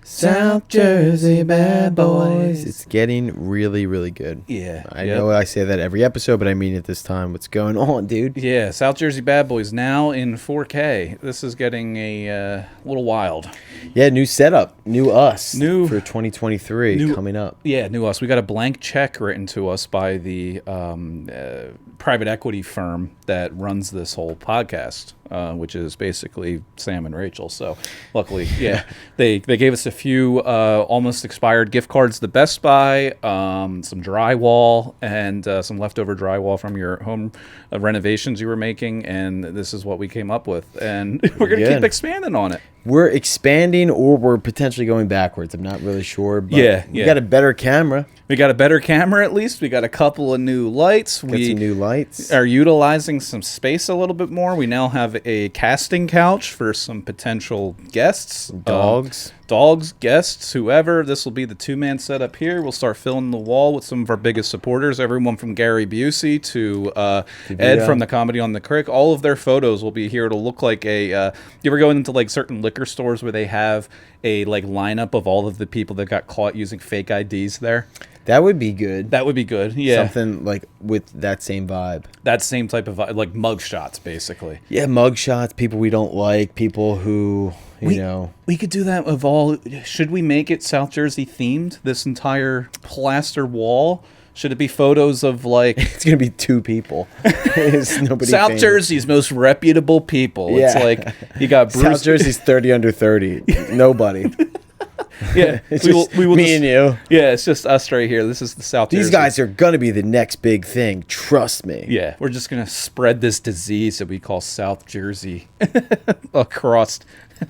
South Jersey bad boys. It's getting really, really good. Yeah. I know I say that every episode, but I mean it this time. What's going on, dude? Yeah, South Jersey Bad Boys now in 4K. This is getting a little wild. Yeah, new setup. New us. New for 2023 coming up. Yeah, new us. We got a blank check written to us by the private equity firm that runs this whole podcast, which is basically Sam and Rachel. So luckily, yeah, they gave us a few almost expired gift cards to Best Buy, some drywall, and some leftover drywall from your home renovations you were making, and this is what we came up with. And we're going to keep expanding on it. We're expanding, or we're potentially going backwards. I'm not really sure. But we got a better camera. We got a better camera, at least. We got a couple of new lights. We some new lights. Are utilizing some space a little bit more. We now have a casting couch for some potential guests. Dogs, guests, whoever. This will be the two-man setup here. We'll start filling the wall with some of our biggest supporters. Everyone from Gary Busey to Ed from the Comedy on the Crick. All of their photos will be here. It'll look like a... you ever go into like certain liquor stores where they have a like lineup of all of the people that got caught using fake IDs there? That would be good. That would be good, yeah. Something like with that same vibe. That same type of vibe, like mug shots, basically. Yeah, mug shots, people we don't like, people who, you know. We could do that of all... Should we make it South Jersey themed, this entire plaster wall? Should it be photos of like... It's going to be two people. Nobody South famous. Jersey's most reputable people. Yeah. It's like, you got Bruce... South Jersey's 30 under 30. Nobody. Yeah, it's we will me and you. Yeah, it's just us right here. This is the South Jersey. These guys are going to be the next big thing. Trust me. Yeah, we're just going to spread this disease that we call South Jersey across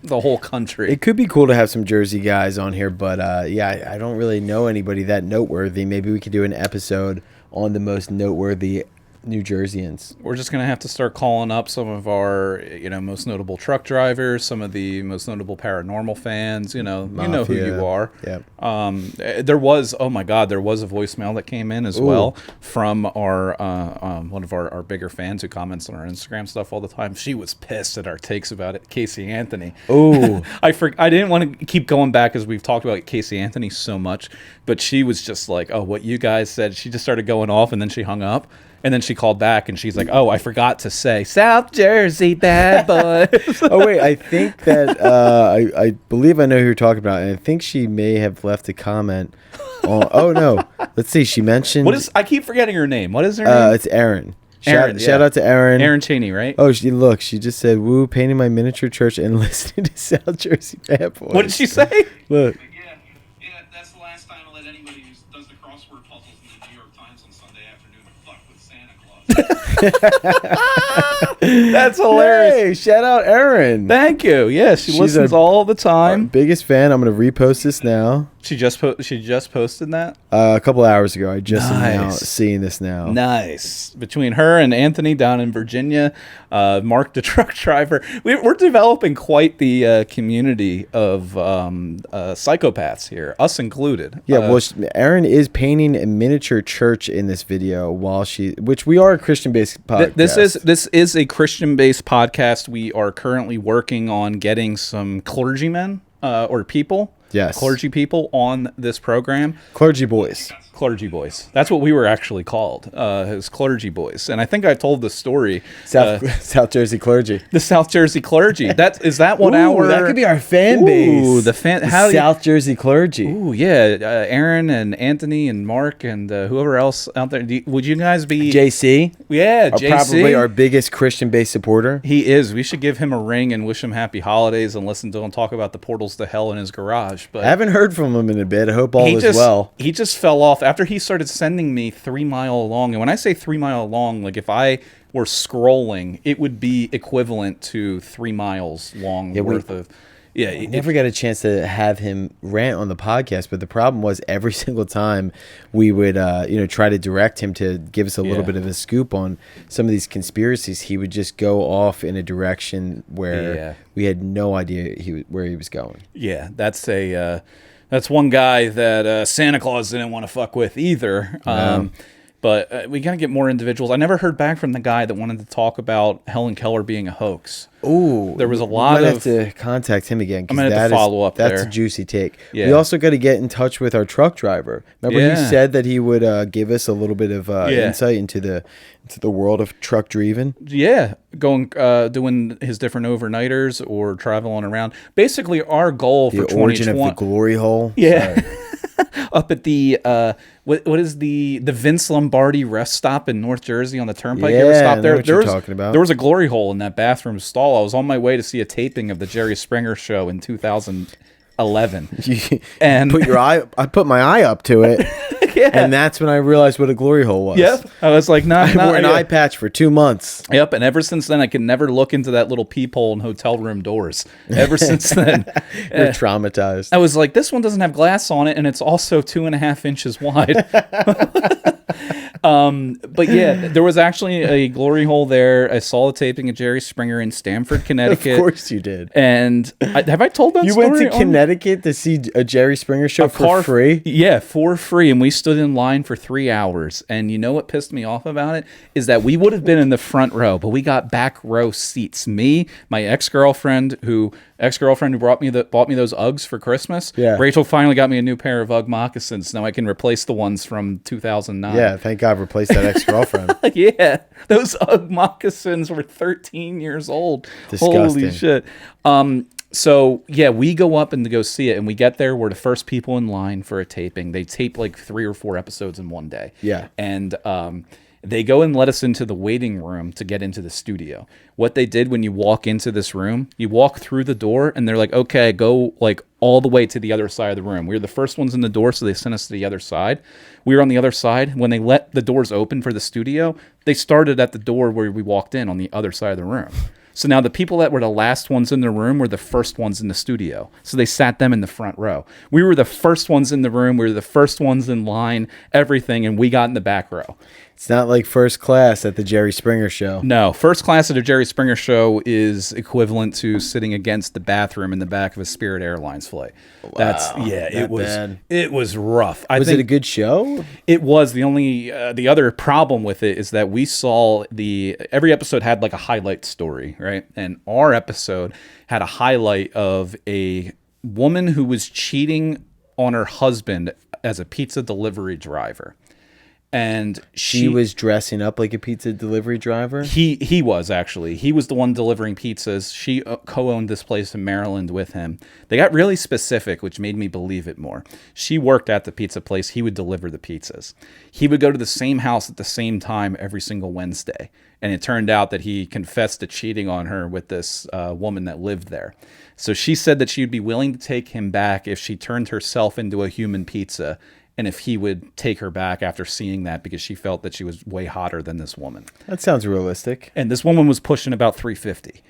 the whole country. It could be cool to have some Jersey guys on here, but yeah, I don't really know anybody that noteworthy. Maybe we could do an episode on the most noteworthy New Jerseyans. We're just going to have to start calling up some of our, most notable truck drivers, some of the most notable paranormal fans, Mafia. You know who you are. Yeah. There was a voicemail that came in as well from our one of our bigger fans who comments on our Instagram stuff all the time. She was pissed at our takes about it, Casey Anthony. Oh, I didn't want to keep going back as we've talked about Casey Anthony so much, but she was just like, oh, what you guys said. She just started going off and then she hung up. And then she called back and she's like, oh, I forgot to say South Jersey bad boys. Oh, wait. I think that I believe I know who you're talking about. And I think she may have left a comment on. Oh, no. Let's see. She mentioned. I keep forgetting her name. What is her name? It's Erin. Shout out to Erin. Erin Cheney, right? Oh, she just said, woo, painting my miniature church and listening to South Jersey bad boys. What did she say? Look. Yeah, that's the last time I'll let anybody who does the crossword puzzles in the New York Times on Sunday afternoon fuck with Santa Claus. That's hilarious. Hey, shout out Erin. Thank you. Yeah, she's listens all the time. Biggest fan. I'm going to repost this now. She just posted that? A couple hours ago. I just am now seeing this now. Nice. Between her and Anthony down in Virginia, Mark the truck driver, we're developing quite the community of psychopaths here, us included. Yeah, Erin is painting a miniature church in this video which we are a Christian-based podcast. This is a Christian-based podcast. We are currently working on getting some clergymen or people. Yes. Clergy people on this program. Clergy boys. Clergy boys. That's what we were actually called, as clergy boys. And I think I told the story. South Jersey clergy. The South Jersey clergy. That could be our fan base. Ooh, South Jersey clergy. Ooh, yeah. Aaron and Anthony and Mark and whoever else out there. Would you guys be... JC? Yeah, JC. Probably our biggest Christian-based supporter. He is. We should give him a ring and wish him happy holidays and listen to him talk about the portals to hell in his garage. But I haven't heard from him in a bit. I hope all is well. He just fell off after he started sending me 3 Mile Long. And when I say 3 Mile Long, like if I were scrolling, it would be equivalent to 3 miles long worth of... Yeah, I never got a chance to have him rant on the podcast, but the problem was every single time we would, try to direct him to give us a little bit of a scoop on some of these conspiracies, he would just go off in a direction where we had no idea where he was going. Yeah, that's one guy that Santa Claus didn't want to fuck with either. But we got to get more individuals. I never heard back from the guy that wanted to talk about Helen Keller being a hoax. Ooh, there was a lot of. I have to contact him again. I'm gonna have to follow up. That's there. a juicy take. Yeah. We also got to get in touch with our truck driver. Remember, he said that he would give us a little bit of insight into the world of truck driving. Yeah, going doing his different overnighters or traveling around. Basically, our goal for 2020. The origin of the glory hole. Yeah. Up at the what is the Vince Lombardi rest stop in North Jersey on the Turnpike? Yeah, you ever stop there? I know what you're talking about. There was a glory hole in that bathroom stall. I was on my way to see a taping of the Jerry Springer show in 2011. And I put my eye up to it. Yeah. And that's when I realized what a glory hole was. Yep. I was like, I wore an eye patch for 2 months. Yep. And ever since then, I can never look into that little peephole in hotel room doors. Ever since then. You're traumatized. I was like, this one doesn't have glass on it, and it's also 2.5 inches wide. But yeah, there was actually a glory hole there. I saw a taping of Jerry Springer in Stamford, Connecticut. Of course you did. And have I told that you story? You went to Connecticut to see a Jerry Springer show for free? Yeah, for free. And we stood in line for 3 hours. And you know what pissed me off about it? Is that we would have been in the front row, but we got back row seats. Me, my ex-girlfriend who bought me those Uggs for Christmas. Yeah. Rachel finally got me a new pair of Ugg moccasins. Now I can replace the ones from 2009. Yeah, thank God replaced that ex-girlfriend. Yeah, those Ugg moccasins were 13 years old. Disgusting. Holy shit. So yeah, we go up and to go see it, and we get there. We're the first people in line for a taping. They tape like 3 or 4 episodes in one day. Yeah. And they go and let us into the waiting room to get into the studio. What they did when you walk into this room, you walk through the door and they're like, okay, go like all the way to the other side of the room. We were the first ones in the door, so they sent us to the other side. We were on the other side. When they let the doors open for the studio, they started at the door where we walked in on the other side of the room. So now the people that were the last ones in the room were the first ones in the studio. So they sat them in the front row. We were the first ones in the room. We were the first ones in line, everything, and we got in the back row. It's not like first class at the Jerry Springer show. No, first class at a Jerry Springer show is equivalent to sitting against the bathroom in the back of a Spirit Airlines flight. Wow, it was rough. Was it a good show? It was. The other problem with it is that we saw every episode had like a highlight story, right? And our episode had a highlight of a woman who was cheating on her husband as a pizza delivery driver. And she was dressing up like a pizza delivery driver? He was, actually. He was the one delivering pizzas. She co-owned this place in Maryland with him. They got really specific, which made me believe it more. She worked at the pizza place. He would deliver the pizzas. He would go to the same house at the same time every single Wednesday. And it turned out that he confessed to cheating on her with this woman that lived there. So she said that she would be willing to take him back if she turned herself into a human pizza, and if he would take her back after seeing that, because she felt that she was way hotter than this woman. That sounds realistic. And this woman was pushing about 350.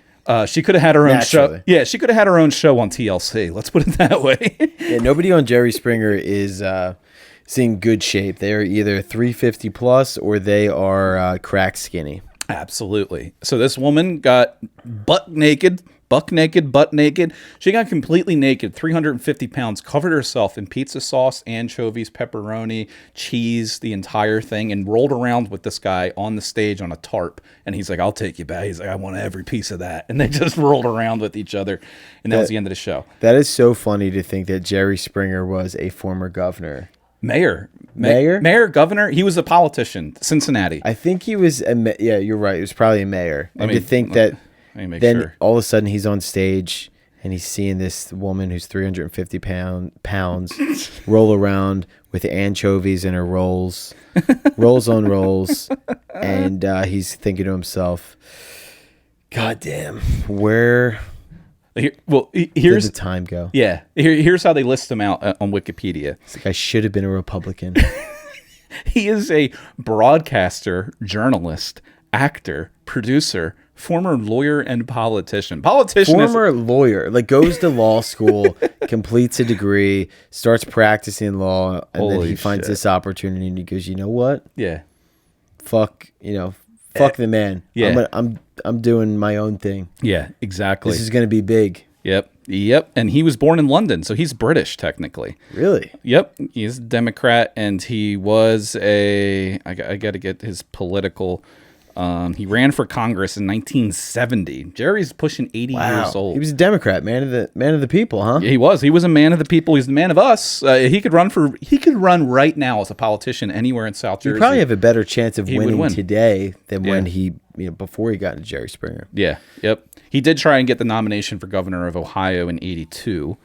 She could have had her own show. Yeah, she could have had her own show on TLC. Let's put it that way. Yeah, nobody on Jerry Springer is in good shape. They are either 350 plus or they are crack skinny. Absolutely. So this woman got butt naked. She got completely naked, 350 pounds, covered herself in pizza sauce, anchovies, pepperoni, cheese, the entire thing, and rolled around with this guy on the stage on a tarp. And he's like, I'll take you back. He's like, I want every piece of that. And they just rolled around with each other. And that was the end of the show. That is so funny to think that Jerry Springer was a former governor. Mayor, governor. He was a politician, Cincinnati. I think he was, yeah, you're right. It was probably a mayor. And to think that then all of a sudden he's on stage and he's seeing this woman who's 350 pounds roll around with anchovies in her rolls on rolls. And he's thinking to himself, God damn, where did the time go? Yeah. Here's how they list him out on Wikipedia. It's like, I should have been a Republican. He is a broadcaster, journalist, actor, producer, former lawyer, and politician. Former lawyer, like goes to law school, completes a degree, starts practicing law, and then he finds this opportunity and he goes, you know what? Yeah. Fuck the man. Yeah. I'm doing my own thing. Yeah, exactly. This is going to be big. Yep. Yep, and he was born in London, so he's British technically. Really? Yep, he's a Democrat, and he was I got to get his political. He ran for Congress in 1970. Jerry's pushing 80 years old. He was a Democrat, man of the people, huh? Yeah, he was. He was a man of the people. He's the man of us. He could run right now as a politician anywhere in South Jersey. He'd probably have a better chance of winning today than when he, before he got into Jerry Springer. Yeah. Yep. He did try and get the nomination for governor of Ohio in 82.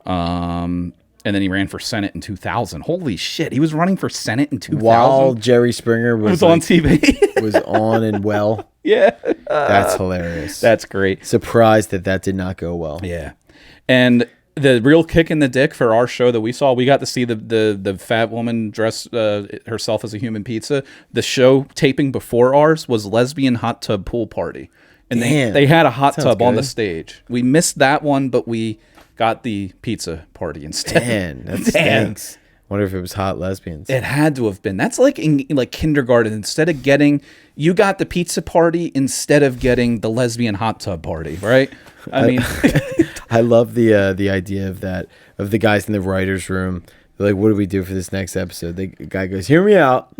And then he ran for Senate in 2000. Holy shit. He was running for Senate in 2000. While Jerry Springer was on TV. was on and well. Yeah. That's hilarious. That's great. Surprised that did not go well. Yeah. And the real kick in the dick for our show that we saw, we got to see the fat woman dress herself as a human pizza. The show taping before ours was Lesbian Hot Tub Pool Party. And they had a hot tub on the stage. We missed that one, but we got the pizza party instead. Man, that stinks. Wonder if it was hot lesbians. It had to have been. That's like in like kindergarten. Instead of you got the pizza party instead of getting the lesbian hot tub party, right? I mean, I love the idea of the guys in the writers' room. They're like, what do we do for this next episode? The guy goes, hear me out.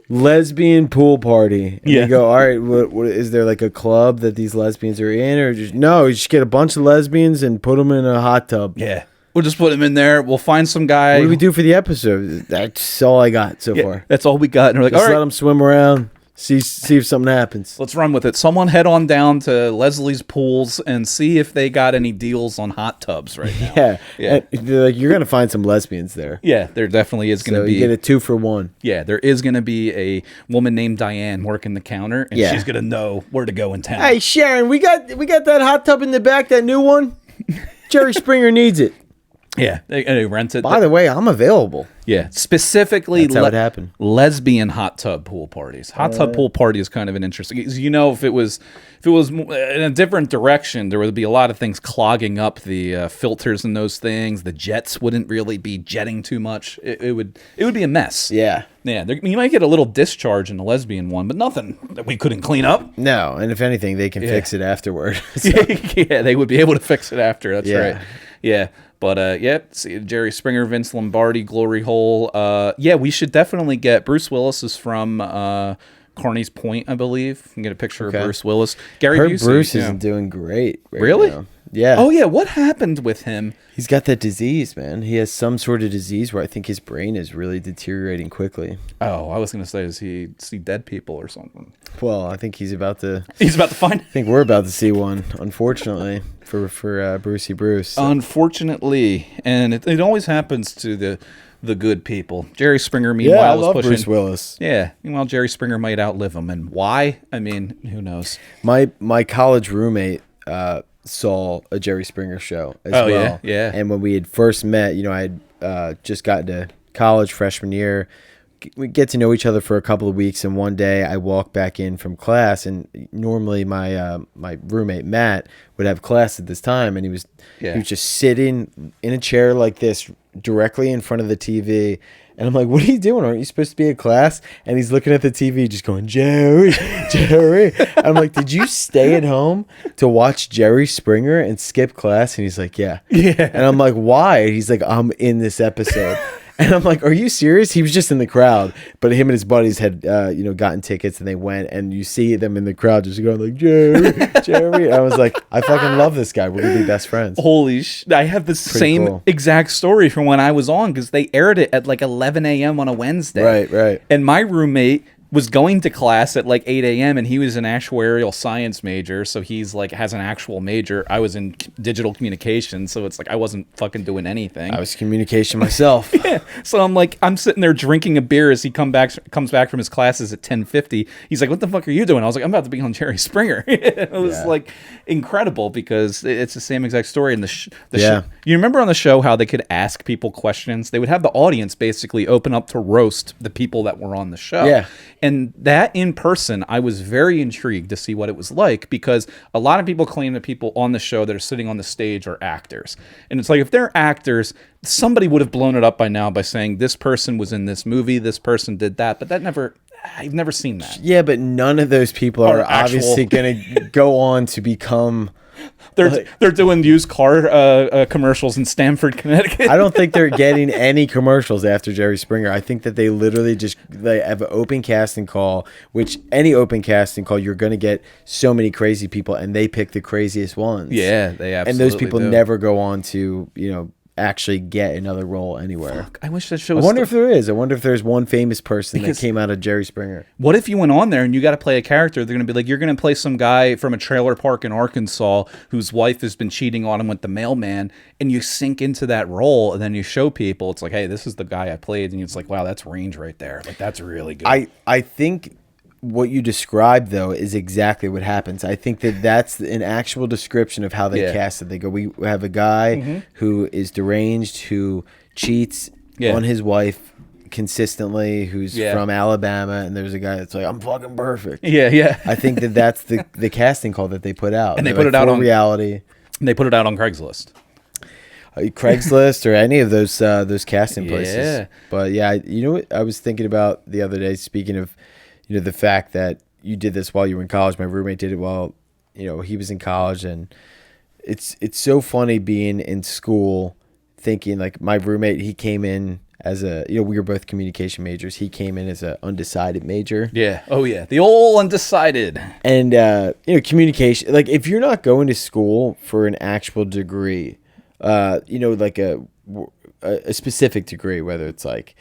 Lesbian pool party. And you go, all right, what is there like a club that these lesbians are in, or just no? You just get a bunch of lesbians and put them in a hot tub. Yeah, we'll just put them in there. We'll find some guy. What do we do for the episode? That's all I got so far. That's all we got. And we're like, just all right, let them swim around. See if something happens. Let's run with it. Someone head on down to Leslie's Pools and see if they got any deals on hot tubs right now. Yeah. They're like, you're gonna find some lesbians there. Yeah, there definitely is gonna be. You get a 2-for-1. Yeah, there is gonna be a woman named Diane working the counter, and she's gonna know where to go in town. Hey Sharon, we got that hot tub in the back, that new one. Jerry Springer needs it. Yeah, they rent it. By the way, I'm available. Yeah, specifically that's how it happened. Lesbian hot tub pool parties. Hot tub pool party is kind of an interesting. If it was in a different direction, there would be a lot of things clogging up the filters and those things. The jets wouldn't really be jetting too much. It would be a mess. Yeah. Yeah, you might get a little discharge in the lesbian one, but nothing that we couldn't clean up. No, and if anything, they can fix it afterward. Yeah, they would be able to fix it after. That's right. Yeah. But, see, Jerry Springer, Vince Lombardi, Glory Hole. We should definitely get... Bruce Willis is from Carney's Point, I believe. You can get a picture of Bruce Willis. Gary Busey, Bruce isn't doing great really now. Yeah. Oh, yeah. What happened with him? He's got that disease, man. He has some sort of disease where I think his brain is really deteriorating quickly. Oh, I was going to say, does he see dead people or something? Well, I think he's about to... He's about to find... I think we're about to see one, unfortunately, for Brucey Bruce. So. Unfortunately. And it always happens to the good people. Jerry Springer, meanwhile, was pushing... Bruce Willis. Yeah. Meanwhile, Jerry Springer might outlive him. And why? I mean, who knows? My college roommate... saw a Jerry Springer show as well. Yeah. And when we had first met, I had just gotten to college freshman year. We get to know each other for a couple of weeks, and one day I walk back in from class, and normally my roommate Matt would have class at this time, and he was just sitting in a chair like this directly in front of the TV. And I'm like, what are you doing? Aren't you supposed to be in class? And he's looking at the TV just going, Jerry. I'm like, did you stay at home to watch Jerry Springer and skip class? And he's like, yeah. And I'm like, why? And he's like, I'm in this episode. And I'm like, are you serious? He was just in the crowd, but him and his buddies had, gotten tickets, and they went, and you see them in the crowd just going like, Jerry. And I was like, I fucking love this guy. We're going to be best friends. Holy shit. I have the same exact story from when I was on, because they aired it at like 11 a.m. on a Wednesday. Right. And my roommate was going to class at like 8 a.m. and he was an actuarial science major, so he's like has an actual major. I was in digital communication, so it's like I wasn't fucking doing anything. I was communication myself. Yeah. So I'm sitting there drinking a beer as he comes back from his classes at 10:50. He's like, "What the fuck are you doing?" I was like, "I'm about to be on Jerry Springer." It was like incredible, because it's the same exact story. And you remember on the show how they could ask people questions? They would have the audience basically open up to roast the people that were on the show. Yeah. And that in person, I was very intrigued to see what it was like, because a lot of people claim that people on the show that are sitting on the stage are actors. And it's like, if they're actors, somebody would have blown it up by now by saying this person was in this movie, this person did that. But I've never seen that. Yeah, but none of those people are obviously going to go on to become they're doing used car commercials in Stamford, Connecticut. I don't think they're getting any commercials after Jerry Springer. I think that they literally they have an open casting call, which any open casting call, you're going to get so many crazy people, and they pick the craziest ones. Yeah, they absolutely and those people do. never go on to, actually get another role anywhere. Fuck, I wish that show was I wonder if there is. I wonder if there's one famous person that came out of Jerry Springer. What if you went on there and you got to play a character? They're going to be like, you're going to play some guy from a trailer park in Arkansas whose wife has been cheating on him with the mailman, and you sink into that role, and then you show people, it's like, hey, this is the guy I played, and it's like, wow, that's range right there. Like, that's really good. I think what you described, though, is exactly what happens. I think that that's an actual description of how they cast it. They go, we have a guy who is deranged, who cheats on his wife consistently, who's from Alabama, and there's a guy that's like, I'm fucking perfect. Yeah. I think that that's the casting call that they put out. And they put it out on reality. And they put it out on Craigslist. Craigslist or any of those casting places. Yeah. But yeah, you know what I was thinking about the other day, speaking of the fact that you did this while you were in college. My roommate did it while, he was in college. And it's so funny being in school thinking, like, my roommate, he came in as we were both communication majors. He came in as an undecided major. Yeah. Oh, yeah. The old undecided. And, communication, like, if you're not going to school for an actual degree, like a specific degree, whether it's like,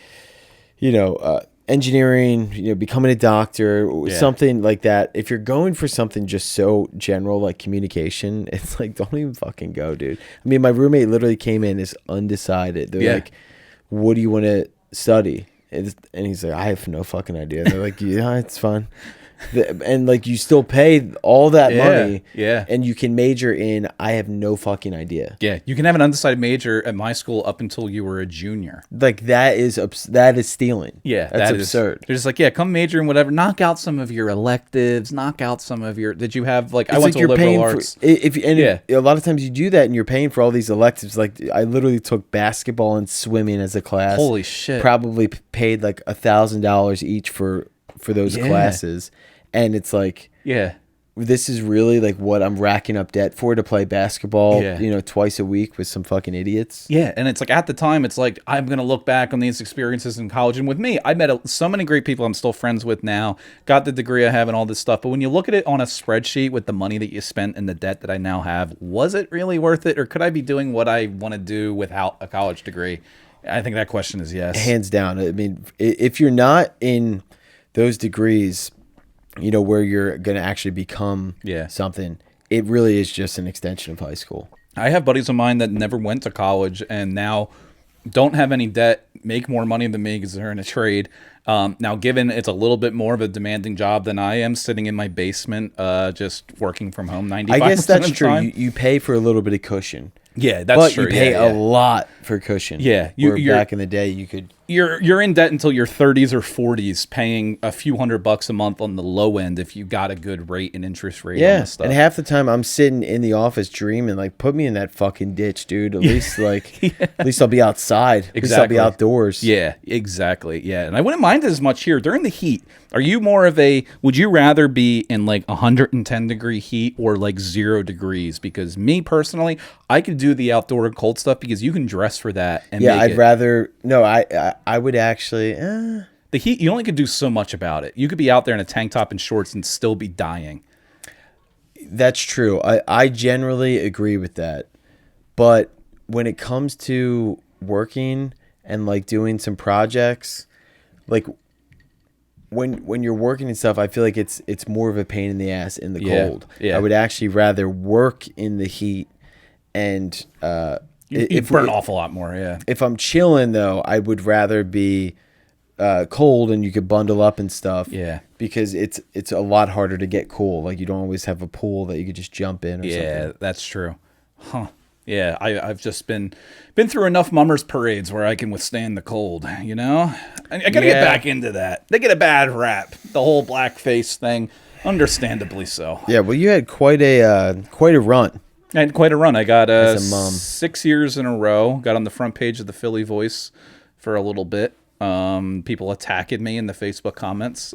engineering, becoming a doctor, something like that. If you're going for something just so general like communication, it's like, don't even fucking go, dude. I mean, my roommate literally came in as undecided. They're like, what do you want to study? And he's like, I have no fucking idea. They're like, yeah, it's fun. And like, you still pay all that money, and you can major in, I have no fucking idea. Yeah, you can have an undecided major at my school up until you were a junior. Like, that is stealing. Yeah, that's absurd. They're just like, come major in whatever. Knock out some of your electives. Knock out some of your. Did you have like? I went to liberal arts. A lot of times you do that, and you're paying for all these electives. Like, I literally took basketball and swimming as a class. Holy shit! Probably paid like $1,000 each for those classes. And it's like, this is really like what I'm racking up debt for, to play basketball, twice a week with some fucking idiots. Yeah. And it's like, at the time, it's like, I'm going to look back on these experiences in college. And with me, I met so many great people I'm still friends with now, got the degree I have and all this stuff. But when you look at it on a spreadsheet with the money that you spent and the debt that I now have, was it really worth it? Or could I be doing what I want to do without a college degree? I think that question is yes. Hands down. I mean, if you're not in those degrees, where you're going to actually become something, it really is just an extension of high school. I have buddies of mine that never went to college and now don't have any debt, make more money than me because they're in a trade. Now, given it's a little bit more of a demanding job than I am, sitting in my basement, just working from home 95% I guess that's of the true. time. You pay for a little bit of cushion. Yeah, that's true. But you pay a lot for cushion. Yeah. Back in the day, you could... You're in debt until your 30s or 40s, paying a few $100 a month on the low end if you got a good rate and interest rate on this stuff. And half the time I'm sitting in the office dreaming, like, put me in that fucking ditch, dude. At least, at least I'll be outside. At least I'll be outdoors. Yeah, exactly. Yeah, and I wouldn't mind as much here during the heat. Are you more of a, would you rather be in like 110 degree heat or like 0 degrees? Because me personally, I could do the outdoor cold stuff because you can dress for that. And I'd rather, no, I would actually, the heat, you only could do so much about it. You could be out there in a tank top and shorts and still be dying. That's true. I generally agree with that. But when it comes to working and like doing some projects, like when you're working and stuff, I feel like it's more of a pain in the ass in the cold. Yeah. I would actually rather work in the heat and you burn an awful lot more. Yeah. If I'm chilling though, I would rather be cold and you could bundle up and stuff. Yeah. Because it's a lot harder to get cool. Like, you don't always have a pool that you could just jump in or something. Yeah, that's true. Huh. Yeah, I've just been through enough mummers parades where I can withstand the cold, I gotta get back into that. They get a bad rap, the whole blackface thing, understandably so. Yeah, well, you had quite a run. I had quite a run. I got as a mom. 6 years in a row. Got on the front page of the Philly Voice for a little bit. People attacking me in the Facebook comments.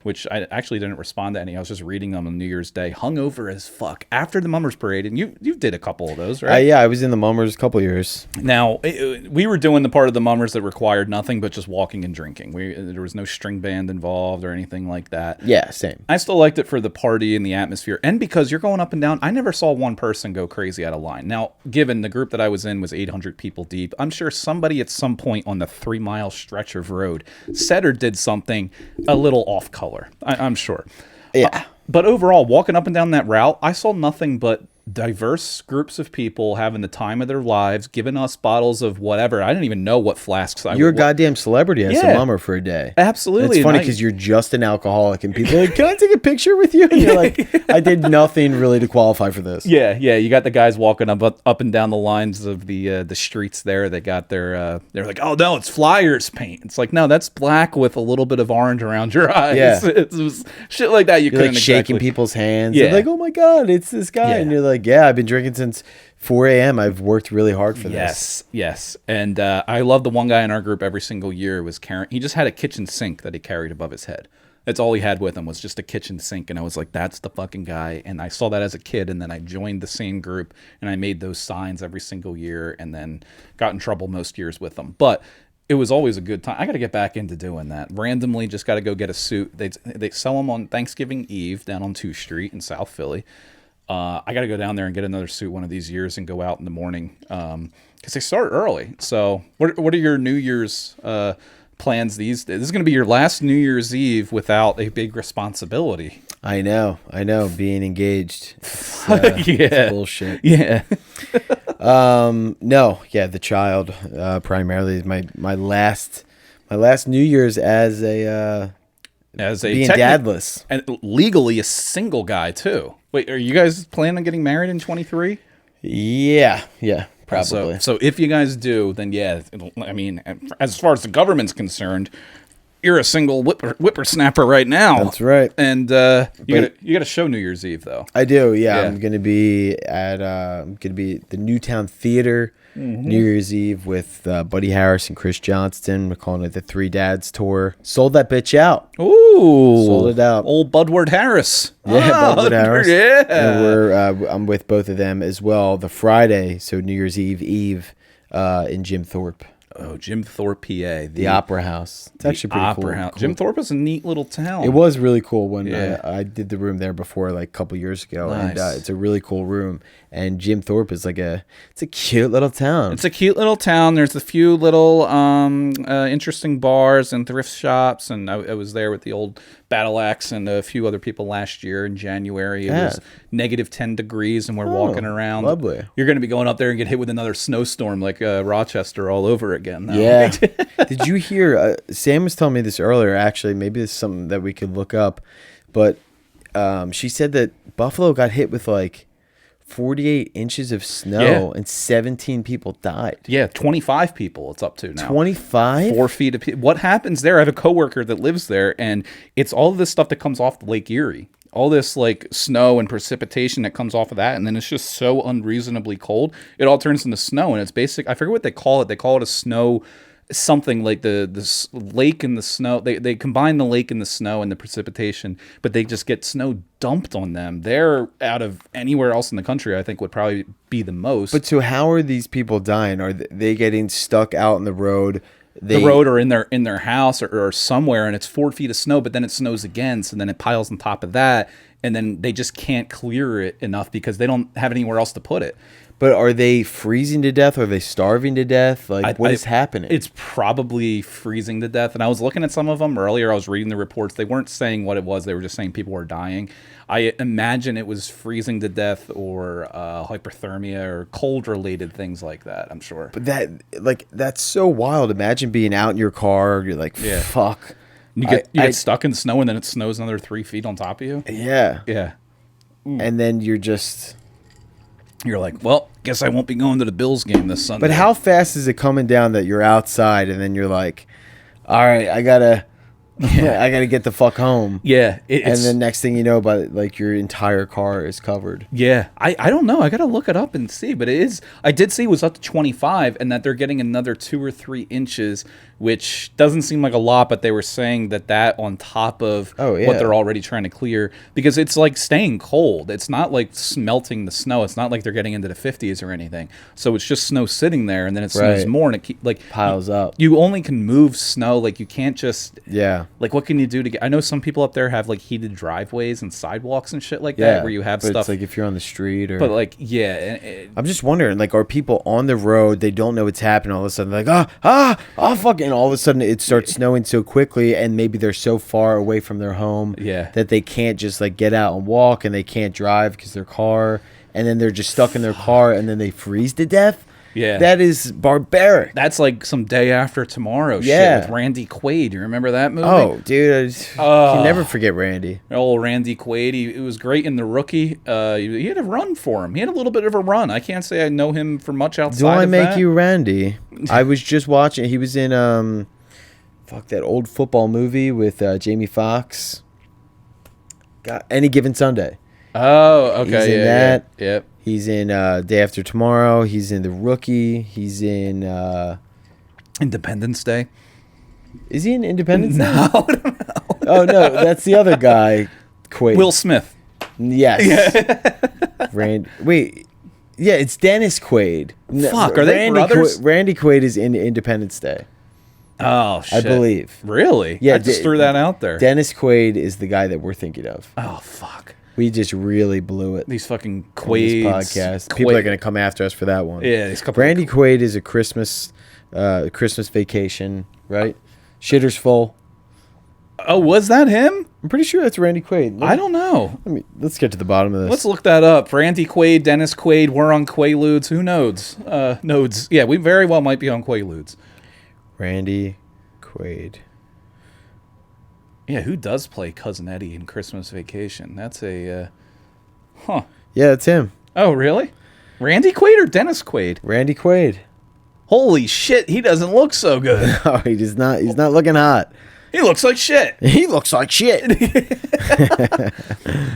which I actually didn't respond to any. I was just reading them on New Year's Day, hungover as fuck after the Mummers Parade. And you did a couple of those, right? Yeah, I was in the Mummers a couple years. Now, we were doing the part of the Mummers that required nothing but just walking and drinking. There was no string band involved or anything like that. Yeah, same. I still liked it for the party and the atmosphere. And because you're going up and down, I never saw one person go crazy out of line. Now, given the group that I was in was 800 people deep, I'm sure somebody at some point on the 3-mile stretch of road said or did something a little off color. I'm sure. Yeah. But overall, walking up and down that route, I saw nothing but diverse groups of people having the time of their lives, giving us bottles of whatever. I didn't even know what flasks I You're a goddamn celebrity as a mummer for a day. Absolutely. It's funny because you're just an alcoholic and people are like, can I take a picture with you? And you're like, I did nothing really to qualify for this. Yeah. You got the guys walking up and down the lines of the streets there. They got their, they're like, oh no, it's Flyers paint. It's like, no, that's black with a little bit of orange around your eyes. Yeah. It was shit like that. You're couldn't like shaking people's hands. Yeah. They're like, oh my God, it's this guy. Yeah. And you're like, yeah, I've been drinking since 4 a.m. I've worked really hard for this. Yes. And I love the one guy in our group every single year was carrying. He just had a kitchen sink that he carried above his head. That's all he had with him was just a kitchen sink. And I was like, that's the fucking guy. And I saw that as a kid. And then I joined the same group and I made those signs every single year and then got in trouble most years with them. But it was always a good time. I got to get back into doing that. Randomly, just got to go get a suit. They sell them on Thanksgiving Eve down on 2nd Street in South Philly. I got to go down there and get another suit one of these years and go out in the morning because they start early. So what are your New Year's plans these days? This is going to be your last New Year's Eve without a big responsibility. I know. Being engaged. It's bullshit. Yeah. No. Yeah. The child primarily is my last New Year's as a being dadless and legally a single guy too. Wait, are you guys planning on getting married in 23? Yeah, probably. So if you guys do, then yeah, I mean, as far as the government's concerned, you're a single whippersnapper right now. That's right. And you got to show New Year's Eve though. I do. Yeah, I'm gonna be at the Newtown Theater New Year's Eve with Buddy Harris and Chris Johnston. We're calling it the Three Dads Tour. Sold that bitch out. Ooh, sold it out. Old Budward Harris. Yeah, Budward Harris. Yeah, and I'm with both of them as well. The Friday, so New Year's Eve in Jim Thorpe. Oh, Jim Thorpe, PA. The Opera House. It's actually pretty cool. Jim Thorpe is a neat little town. It was really cool when I did the room there before, like a couple years ago. Nice. And it's a really cool room. And Jim Thorpe is it's a cute little town. It's a cute little town. There's a few little interesting bars and thrift shops. And I was there with the old Battle Axe and a few other people last year in January. It was negative 10 degrees and we're walking around. Lovely. You're going to be going up there and get hit with another snowstorm like Rochester all over again. Now. Yeah. Did you hear? Sam was telling me this earlier, actually. Maybe this is something that we could look up. But she said that Buffalo got hit with 48 inches of snow and 17 people died. Yeah, 25 people it's up to now. 25? 4 feet of people. What happens there? I have a coworker that lives there, and it's all of this stuff that comes off Lake Erie. All this snow and precipitation that comes off of that, and then it's just so unreasonably cold. It all turns into snow, and it's basic. I forget what they call it. They call it a snow something like the lake and the snow. They combine the lake and the snow and the precipitation, but they just get snow dumped on them. They're out of anywhere else in the country, I think would probably be the most. But so how are these people dying? Are they getting stuck out on the road? The road or in their house or somewhere, and it's 4 feet of snow, but then it snows again, so then it piles on top of that, and then they just can't clear it enough because they don't have anywhere else to put it. But are they freezing to death? Are they starving to death? What is happening? It's probably freezing to death. And I was looking at some of them earlier. I was reading the reports. They weren't saying what it was. They were just saying people were dying. I imagine it was freezing to death or hypothermia or cold-related things like that, I'm sure. But that's so wild. Imagine being out in your car. You're like, fuck. You get stuck in the snow and then it snows another 3 feet on top of you? Yeah. Yeah. And then you're like, well, guess I won't be going to the Bills game this Sunday. But how fast is it coming down that you're outside and then you're like, all right, I gotta I gotta get the fuck home. Yeah, and then next thing you know, like your entire car is covered. Yeah, I don't know. I gotta look it up and see. But it is. I did see it was up to 25, and that they're getting another 2 or 3 inches, which doesn't seem like a lot. But they were saying that on top of what they're already trying to clear, because it's like staying cold. It's not like melting the snow. It's not like they're getting into the 50s or anything. So it's just snow sitting there, and then it snows more, and it piles up. You only can move snow. Like you can't just Like, what can you do to get... I know some people up there have, like, heated driveways and sidewalks and shit like that, where you have stuff... it's like if you're on the street or... But, like, I'm just wondering, like, are people on the road, they don't know what's happening, all of a sudden, like, fuck, and all of a sudden it starts snowing so quickly, and maybe they're so far away from their home that they can't just, like, get out and walk, and they can't drive because their car... And then they're just stuck in their car, and then they freeze to death? Yeah. That is barbaric. That's like some Day After Tomorrow shit with Randy Quaid. You remember that movie? Oh, dude. You can never forget Randy. Old Randy Quaid. He was great in The Rookie. He had a run for him. He had a little bit of a run. I can't say I know him for much outside Do I of make that. you Randy? I was just watching. He was in, that old football movie with Jamie Foxx. Any Given Sunday. Oh, okay. He's in that. Yep. He's in Day After Tomorrow. He's in The Rookie. He's in Independence Day. Is he in Independence Day? No. Oh no, that's the other guy. Quaid. Will Smith. Yes. Wait. Yeah, it's Dennis Quaid. Fuck, are they brothers? Randy Quaid is in Independence Day. Oh shit. I believe. Really? Yeah. I just threw that out there. Dennis Quaid is the guy that we're thinking of. Oh fuck. We just really blew it. These fucking Quaids. Podcast. People are going to come after us for that one. Yeah, these couple. Randy Quaid is a Christmas Vacation, right? Shitter's Full. Oh, was that him? I'm pretty sure that's Randy Quaid. I don't know. Let's get to the bottom of this. Let's look that up. Randy Quaid, Dennis Quaid. We're on Quaaludes. Who knows? Nodes. Yeah, we very well might be on Quaaludes. Randy Quaid. Yeah, who does play Cousin Eddie in Christmas Vacation? That's a, Yeah, it's him. Oh, really? Randy Quaid or Dennis Quaid? Randy Quaid. Holy shit, he doesn't look so good. No, he does not. He's not looking hot. He looks like shit. He looks like shit.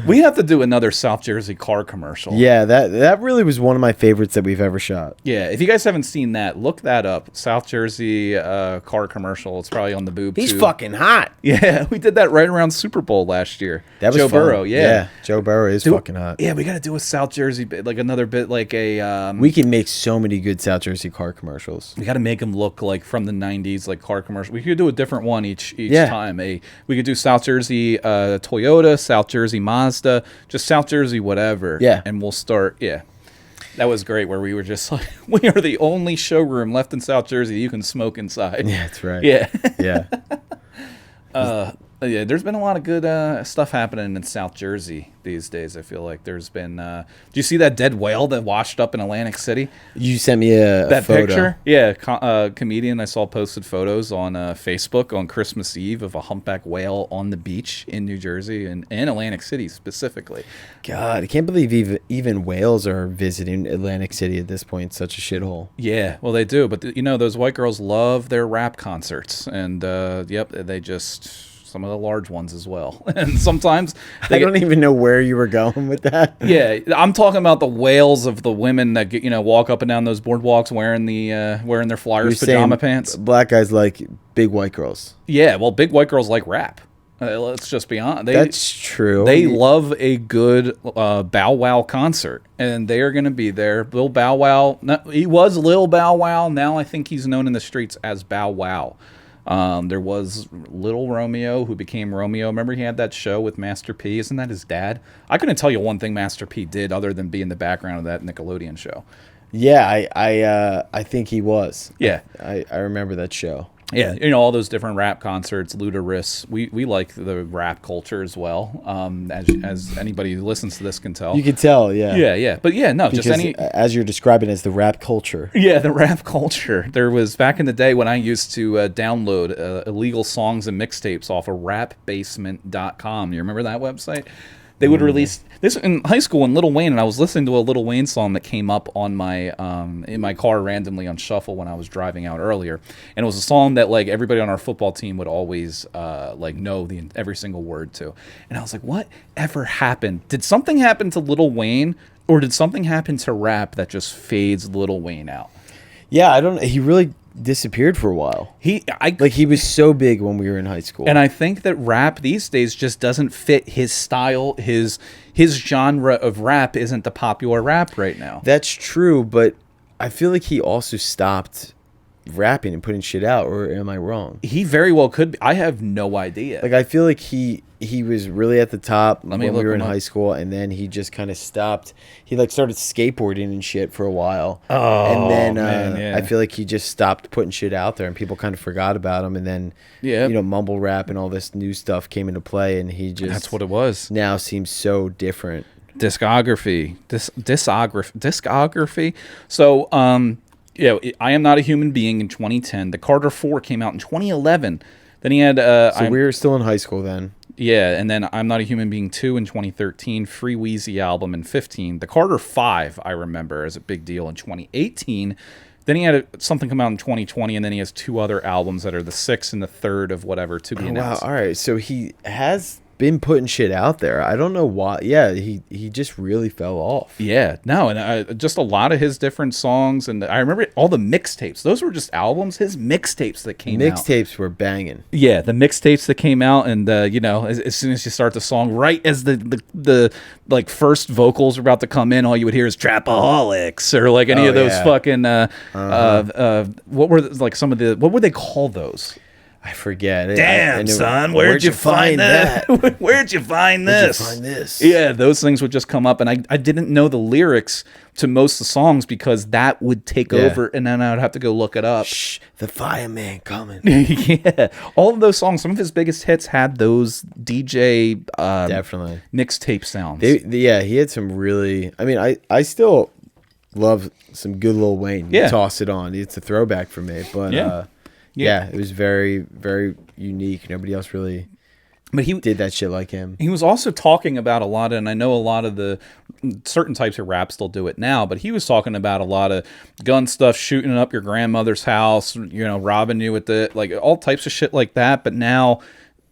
We have to do another South Jersey car commercial. Yeah, that really was one of my favorites that we've ever shot. Yeah, if you guys haven't seen that, look that up. South Jersey car commercial. It's probably on the boob. He's tube. fucking hot. Yeah, we did that right around Super Bowl last year. That was Joe fun. Burrow. Yeah, Joe Burrow is fucking hot. Yeah, we got to do a South Jersey bit, like another bit, like a. We can make so many good South Jersey car commercials. We got to make them look like from the '90s, like car commercial. We could do a different one each time. We could do South Jersey Toyota, South Jersey Mazda, just South Jersey whatever. Yeah, and we'll start. Yeah, that was great. Where we were just like, we are the only showroom left in South Jersey you can smoke inside. Yeah, that's right. Yeah, yeah. Yeah, there's been a lot of good stuff happening in South Jersey these days. I feel like there's been. Do you see that dead whale that washed up in Atlantic City? You sent me a photo. Picture. Yeah, comedian I saw posted photos on Facebook on Christmas Eve of a humpback whale on the beach in New Jersey and Atlantic City specifically. God, I can't believe even whales are visiting Atlantic City at this point. Such a shithole. Yeah, well they do, but those white girls love their rap concerts, and they just. Some of the large ones as well. And sometimes I don't even know where you were going with that. Yeah, I'm talking about the whales of the women that walk up and down those boardwalks wearing their Flyers pajama pants. Black guys like big white girls. Yeah, well, big white girls like rap. Let's just be honest. That's true. They love a good Bow Wow concert, and they are going to be there. Lil Bow Wow, he was Lil Bow Wow. Now I think he's known in the streets as Bow Wow. There was Little Romeo who became Romeo. Remember he had that show with Master P? Isn't that his dad? I couldn't tell you one thing Master P did other than be in the background of that Nickelodeon show. Yeah, I think he was. Yeah. I remember that show. Yeah, all those different rap concerts, Ludacris. We like the rap culture as well. As anybody who listens to this can tell. You can tell, yeah. Yeah. But yeah, no, because just as you're describing as the rap culture. Yeah, the rap culture. There was back in the day when I used to download illegal songs and mixtapes off of rapbasement.com. You remember that website? They would release this in high school in Lil Wayne, and I was listening to a Lil Wayne song that came up on my in my car randomly on shuffle when I was driving out earlier, and it was a song that like everybody on our football team would always like know every single word to, and I was like, what ever happened? Did something happen to Lil Wayne, or did something happen to rap that just fades Lil Wayne out? Yeah, I don't. He really disappeared for a while. He was so big when we were in high school, and I think that rap these days just doesn't fit his style. His genre of rap isn't the popular rap right now. That's true, but I feel like he also stopped rapping and putting shit out, or am I wrong? He very well could be. I have no idea. Like, I feel like he was really at the top when we were in high school, and then he just kind of stopped. He like started skateboarding and shit for a while. Oh, and then man, yeah. I feel like he just stopped putting shit out there, and people kind of forgot about him. And then mumble rap and all this new stuff came into play, and he just that's what it was. Now seems so different. Discography. So I Am Not a Human Being in 2010. The Carter 4 came out in 2011. Then he had so we were still in high school then. Yeah, and then I'm Not a Human Being 2 in 2013, Free Wheezy album in 15. The Carter 5, I remember, as a big deal in 2018. Then he had something come out in 2020, and then he has 2 other albums that are the 6th and the 3rd of whatever to be announced. Wow, all right. So he has been putting shit out there. I don't know why. Yeah, he just really fell off. Yeah, no, and just a lot of his different songs, and I remember all the mixtapes. Those were just albums. His mixtapes that came out. Mixtapes were banging. Yeah, the mixtapes that came out, and as soon as you start the song, right as the like first vocals are about to come in, all you would hear is Trapaholics or like any of those fucking what were like some of the what would they call those? I forget. Damn, son, where'd you find that? Where'd you find this? Yeah, those things would just come up, and I didn't know the lyrics to most of the songs because that would take over, and then I would have to go look it up. Shh, the fireman coming. Yeah, all of those songs, some of his biggest hits had those DJ definitely mixtape sounds. Yeah, he had some really. I mean, I still love some good Lil Wayne. Yeah, toss it on. It's a throwback for me, but yeah, it was very, very unique. Nobody else really did that shit like him. He was also talking about a lot, and I know a lot of the certain types of rap still do it now, but he was talking about a lot of gun stuff, shooting up your grandmother's house, robbing you with the, like, all types of shit like that. But now,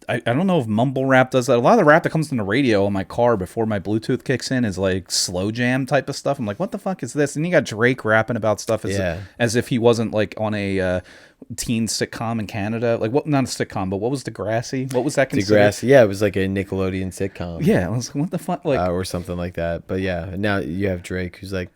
I don't know if mumble rap does that. A lot of the rap that comes on the radio in my car before my Bluetooth kicks in is like slow jam type of stuff. I'm like, what the fuck is this? And you got Drake rapping about stuff as if he wasn't like on a teen sitcom in Canada. Like, what? Not a sitcom, but what was Degrassi? What was that considered? Degrassi, yeah, it was like a Nickelodeon sitcom. Yeah, I was like, what the fuck? Like, or something like that. But yeah, now you have Drake who's like,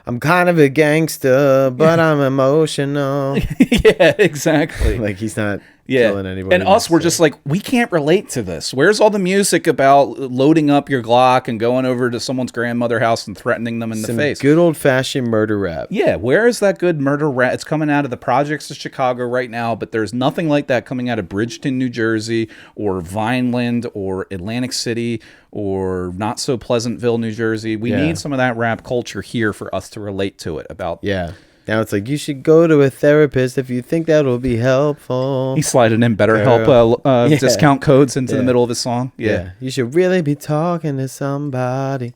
I'm kind of a gangster, but I'm emotional. Yeah, exactly. Like, he's not killing anybody. And us, we're just like, we can't relate to this. Where's all the music about loading up your Glock and going over to someone's grandmother's house and threatening them in the face? Good old-fashioned murder rap. Yeah, where is that good murder rap? It's coming out of the projects of Chicago right now, but there's nothing like that coming out of Bridgeton, New Jersey, or Vineland, or Atlantic City, or not so Pleasantville, New Jersey. We need some of that rap culture here for us to relate to it about. Yeah. Now it's like, you should go to a therapist if you think that will be helpful. He's sliding in BetterHelp discount codes into the middle of his song. Yeah. You should really be talking to somebody.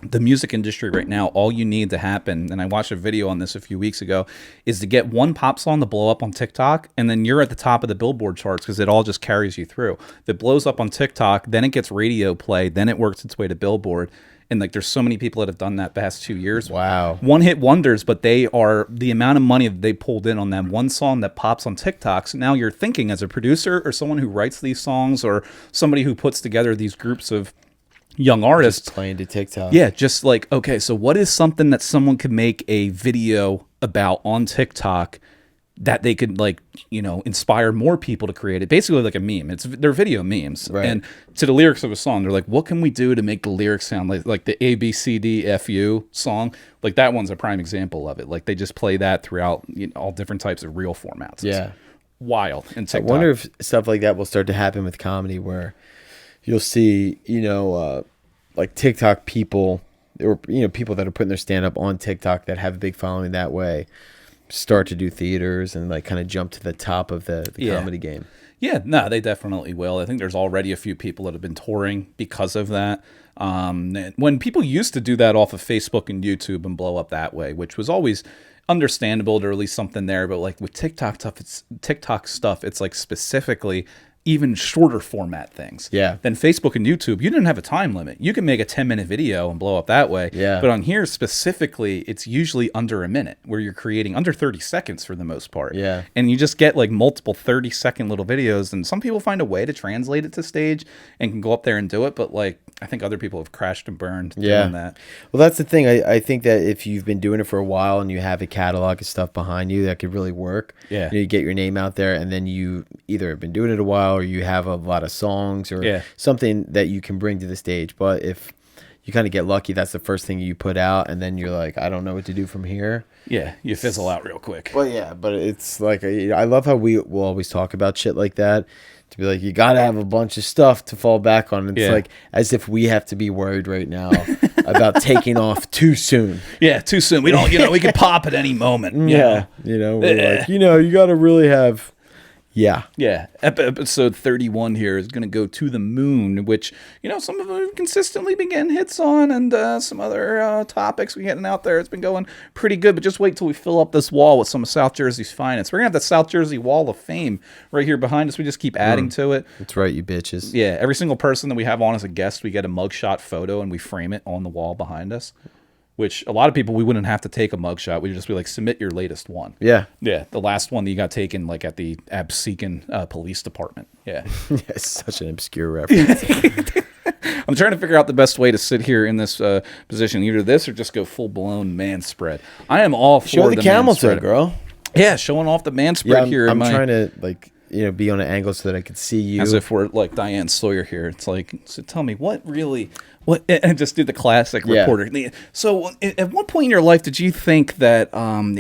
The music industry right now, all you need to happen, and I watched a video on this a few weeks ago, is to get one pop song to blow up on TikTok, and then you're at the top of the Billboard charts because it all just carries you through. If it blows up on TikTok, then it gets radio play, then it works its way to Billboard. And like, there's so many people that have done that past 2 years. Wow. One hit wonders, but they are the amount of money that they pulled in on that one song that pops on TikTok. So now you're thinking, as a producer or someone who writes these songs or somebody who puts together these groups of young artists, just playing to TikTok. Yeah, just like, okay, so what is something that someone could make a video about on TikTok that they could, like, inspire more people to create it? Basically like a meme. They're video memes. Right. And to the lyrics of a song, they're like, what can we do to make the lyrics sound like the ABCDFU song? Like, that one's a prime example of it. Like, they just play that throughout all different types of reel formats. Yeah. It's wild. And TikTok. I wonder if stuff like that will start to happen with comedy, where you'll see, like TikTok people, or people that are putting their stand up on TikTok that have a big following that way, start to do theaters and like kind of jump to the top of the comedy game. Yeah, no, they definitely will. I think there's already a few people that have been touring because of that. When people used to do that off of Facebook and YouTube and blow up that way, which was always understandable to release something there, but like with TikTok stuff, it's like specifically even shorter format things. Yeah. Than Facebook and YouTube. You didn't have a time limit. You can make a 10-minute video and blow up that way. Yeah. But on here specifically, it's usually under a minute, where you're creating under 30 seconds for the most part. Yeah. And you just get like multiple 30-second little videos, and some people find a way to translate it to stage and can go up there and do it, but like I think other people have crashed and burned doing that. Well, that's the thing. I think that if you've been doing it for a while and you have a catalog of stuff behind you, that could really work. Yeah. You get your name out there, and then you either have been doing it a while or you have a lot of songs or something that you can bring to the stage. But if you kind of get lucky, that's the first thing you put out, and then you're like, I don't know what to do from here. Yeah, you fizzle out real quick. Well, yeah, but it's like, I love how we will always talk about shit like that. To be like, you got to have a bunch of stuff to fall back on. It's like as if we have to be worried right now about taking off too soon. Yeah, too soon. We don't, we could pop at any moment. We're like, you got to really have. Yeah. Episode 31 here is going to go to the moon, which, some of them have consistently been getting hits on, and some other topics we're getting out there. It's been going pretty good, but just wait till we fill up this wall with some of South Jersey's finest. We're going to have the South Jersey Wall of Fame right here behind us. We just keep adding to it. That's right, you bitches. Yeah, every single person that we have on as a guest, we get a mugshot photo, and we frame it on the wall behind us. Which a lot of people, we wouldn't have to take a mugshot. We'd just be like, submit your latest one. Yeah. Yeah. The last one that you got taken like at the Absecon police department. Yeah. It's such an obscure reference. I'm trying to figure out the best way to sit here in this position. Either this or just go full blown man spread. I am all for Show the camel toe, girl. Yeah. Showing off the man spread here. I'm trying to be on an angle so that I could see you. As if we're like Diane Sawyer here. It's like, so tell me and just do the classic reporter. So at what point in your life did you think that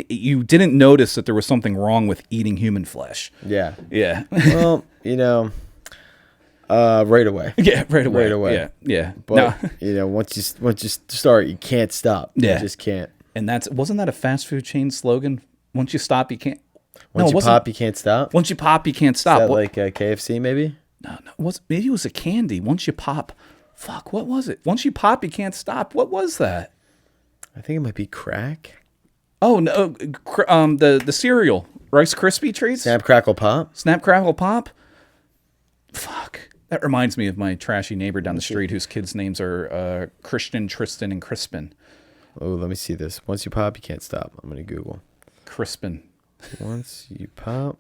you didn't notice that there was something wrong with eating human flesh? Yeah. Yeah. Well, right away. Yeah, right away. Yeah. But once you start, you can't stop. Yeah. You just can't. And wasn't that a fast food chain slogan? Once you stop, you can't. Once you pop, you can't stop. Once you pop, you can't stop. Is that like KFC, maybe? No. Maybe it was a candy. Once you pop. Fuck, what was it? Once you pop, you can't stop. What was that? I think it might be crack. Oh, no. The cereal. Rice Krispie treats? Snap, Crackle, Pop? Snap, Crackle, Pop? Fuck. That reminds me of my trashy neighbor down the street whose kids' names are Christian, Tristan, and Crispin. Oh, let me see this. Once you pop, you can't stop. I'm going to Google. Crispin. Once you pop.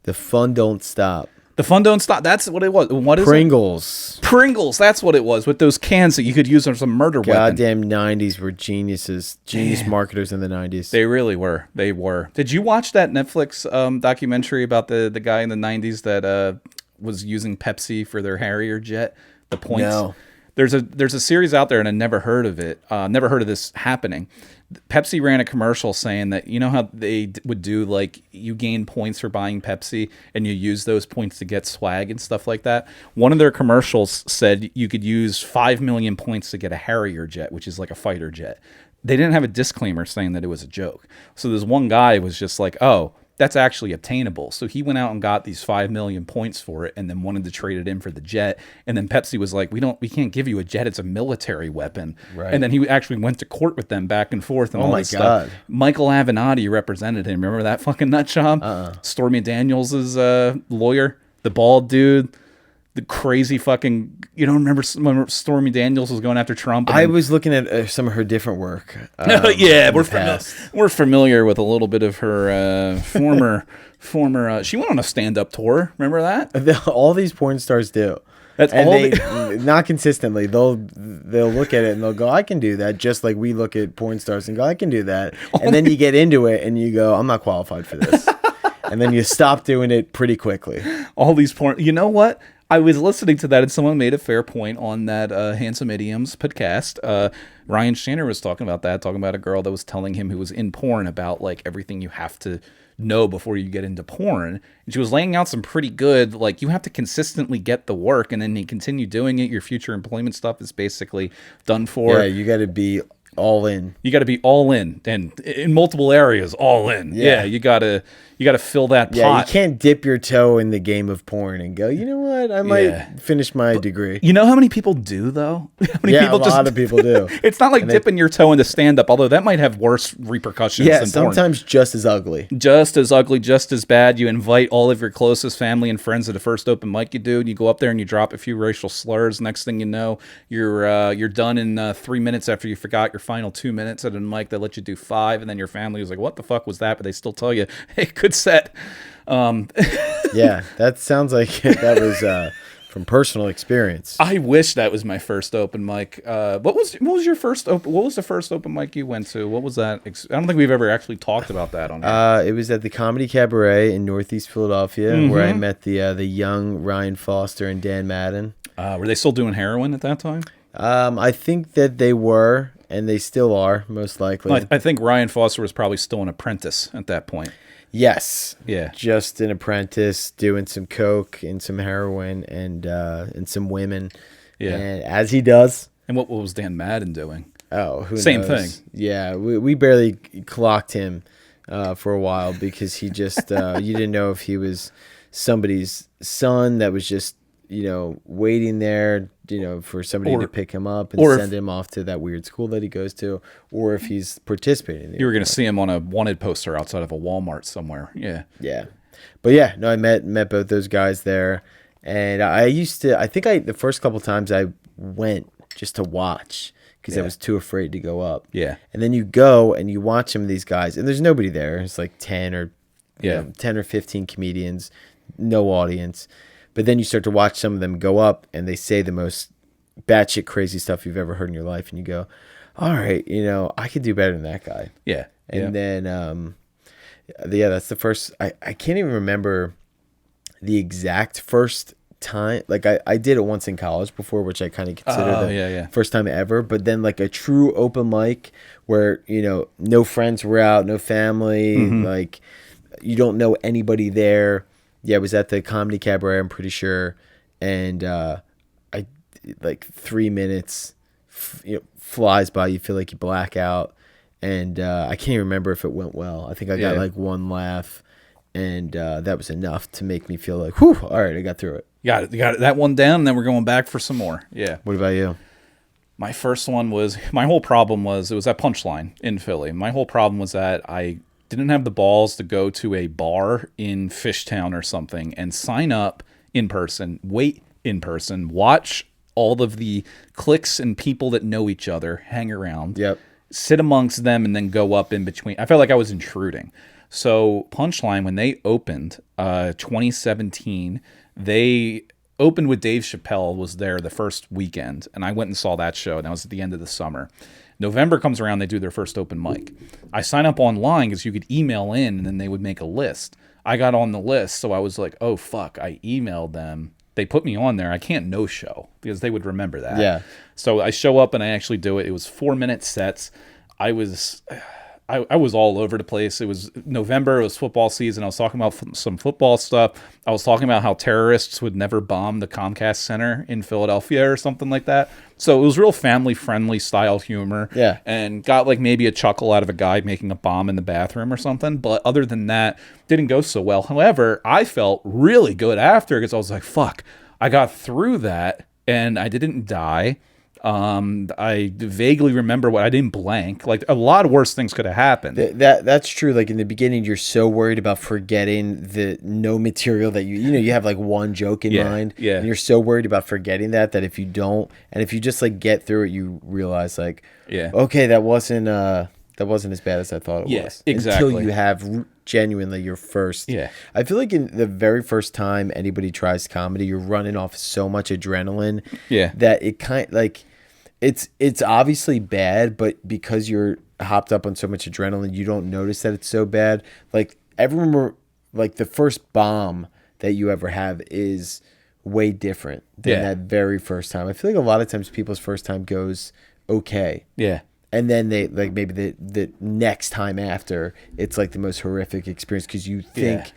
The fun don't stop. The fun don't stop. That's what it was. What is Pringles. It? Pringles. That's what it was, with those cans that you could use as a murder weapon. Goddamn 90s were geniuses. Genius marketers in the 90s. They really were. They were. Did you watch that Netflix documentary about the guy in the 90s that was using Pepsi for their Harrier jet? The points. No. There's a series out there, and I never heard of it. Never heard of this happening. Pepsi ran a commercial saying that, how they would do, like, you gain points for buying Pepsi and you use those points to get swag and stuff like that. One of their commercials said you could use 5 million points to get a Harrier jet, which is like a fighter jet. They didn't have a disclaimer saying that it was a joke. So this one guy was just like, oh, that's actually obtainable. So he went out and got these 5 million points for it and then wanted to trade it in for the jet. And then Pepsi was like, we can't give you a jet. It's a military weapon. Right. And then he actually went to court with them back and forth and all this stuff. Michael Avenatti represented him. Remember that fucking nut job? Stormy Daniels' lawyer, the bald dude. The crazy fucking, you don't remember when Stormy Daniels was going after Trump? I was looking at some of her different work. Yeah, we're familiar with a little bit of her former. She went on a stand-up tour. Remember that? All these porn stars do. That's and all. Not consistently. They'll look at it and they'll go, I can do that. Just like we look at porn stars and go, I can do that. And then you get into it and you go, I'm not qualified for this. And then you stop doing it pretty quickly. All these porn. You know what? I was listening to that, and someone made a fair point on that Handsome Idioms podcast. Ryan Shanner was talking about a girl that was telling him who was in porn about like everything you have to know before you get into porn. And she was laying out some pretty good, like, you have to consistently get the work, and then you continue doing it. Your future employment stuff is basically done for. Yeah, you got to be all in. You got to be all in, and in multiple areas, all in. Yeah, you gotta fill that pot. Yeah, you can't dip your toe in the game of porn and go, you know what? I might finish my degree. You know how many people do though? How many people a lot of people do. It's not like dipping your toe into stand-up, although that might have worse repercussions. Yeah, than sometimes porn. just as ugly. Just as ugly, just as bad. You invite all of your closest family and friends to the first open mic you do, and you go up there and you drop a few racial slurs. Next thing you know, you're done in 3 minutes after you forgot your final 2 minutes at a mic that let you do 5, and then your family was like, "What the fuck was that?" But they still tell you, "Hey, good set." Yeah, that sounds like that was from personal experience. I wish that was my first open mic. What was your first open? What was the first open mic you went to? What was that? I don't think we've ever actually talked about that on here. It was at the Comedy Cabaret in Northeast Philadelphia, where I met the young Ryan Foster and Dan Madden. Were they still doing heroin at that time? I think that they were, and they still are, most likely. I think Ryan Foster was probably still an apprentice at that point. Yes. Yeah. Just an apprentice doing some coke and some heroin and some women. Yeah. And as he does. And what was Dan Madden doing? Oh, who Same knows? thing. Yeah. We barely clocked him for a while because he just you didn't know if he was somebody's son that was just, waiting there, for somebody to pick him up and send him off to that weird school that he goes to, or if he's participating. You were going to see him on a wanted poster outside of a Walmart somewhere. Yeah. Yeah. But yeah, no, I met both those guys there. And I think the first couple times I went just to watch because I was too afraid to go up. Yeah. And then you go and you watch some of these guys and there's nobody there. It's like 10 or 10 or 15 comedians, no audience. But then you start to watch some of them go up and they say the most batshit crazy stuff you've ever heard in your life. And you go, all right, I could do better than that guy. Yeah. And then, that's the first, I can't even remember the exact first time. Like I did it once in college before, which I kind of consider the first time ever. But then like a true open mic where, no friends were out, no family, like you don't know anybody there. Yeah, it was at the Comedy Cabaret, I'm pretty sure. And I like 3 minutes flies by. You feel like you black out. And I can't even remember if it went well. I think I got like one laugh. And that was enough to make me feel like, whew, all right, I got through it. You got that one down, and then we're going back for some more. Yeah. What about you? My first one was, my whole problem was, it was at Punchline in Philly. My whole problem was that I didn't have the balls to go to a bar in Fishtown or something and sign up in person, wait in person, watch all of the cliques and people that know each other hang around, sit amongst them, and then go up in between. I felt like I was intruding. So Punchline, when they opened 2017, they opened with Dave Chappelle was there the first weekend, and I went and saw that show, and that was at the end of the summer. November comes around, they do their first open mic. I sign up online because you could email in and then they would make a list. I got on the list, so I was like, oh, fuck. I emailed them. They put me on there. I can't no-show because they would remember that. Yeah. So I show up and I actually do it. It was 4-minute sets. I was all over the place. It was November. It was football season. I was talking about some football stuff. I was talking about how terrorists would never bomb the Comcast Center in Philadelphia or something like that. So it was real family-friendly style humor. Yeah. And got like maybe a chuckle out of a guy making a bomb in the bathroom or something. But other than that, didn't go so well. However, I felt really good after because I was like, fuck, I got through that and I didn't die. I vaguely remember what I didn't blank. Like a lot of worse things could have happened. That's true. Like in the beginning, you're so worried about forgetting the no material that you have like one joke in mind. Yeah. And you're so worried about forgetting that if you don't, and if you just like get through it, you realize like, okay, that wasn't as bad as I thought it was. Exactly. Until you have genuinely your first. Yeah. I feel like in the very first time anybody tries comedy, you're running off so much adrenaline. Yeah. That it kind like. It's obviously bad, but because you're hopped up on so much adrenaline, you don't notice that it's so bad. Like everyone, like the first bomb that you ever have is way different than that very first time. I feel like a lot of times people's first time goes okay. Yeah. And then they like maybe the next time after it's like the most horrific experience because you think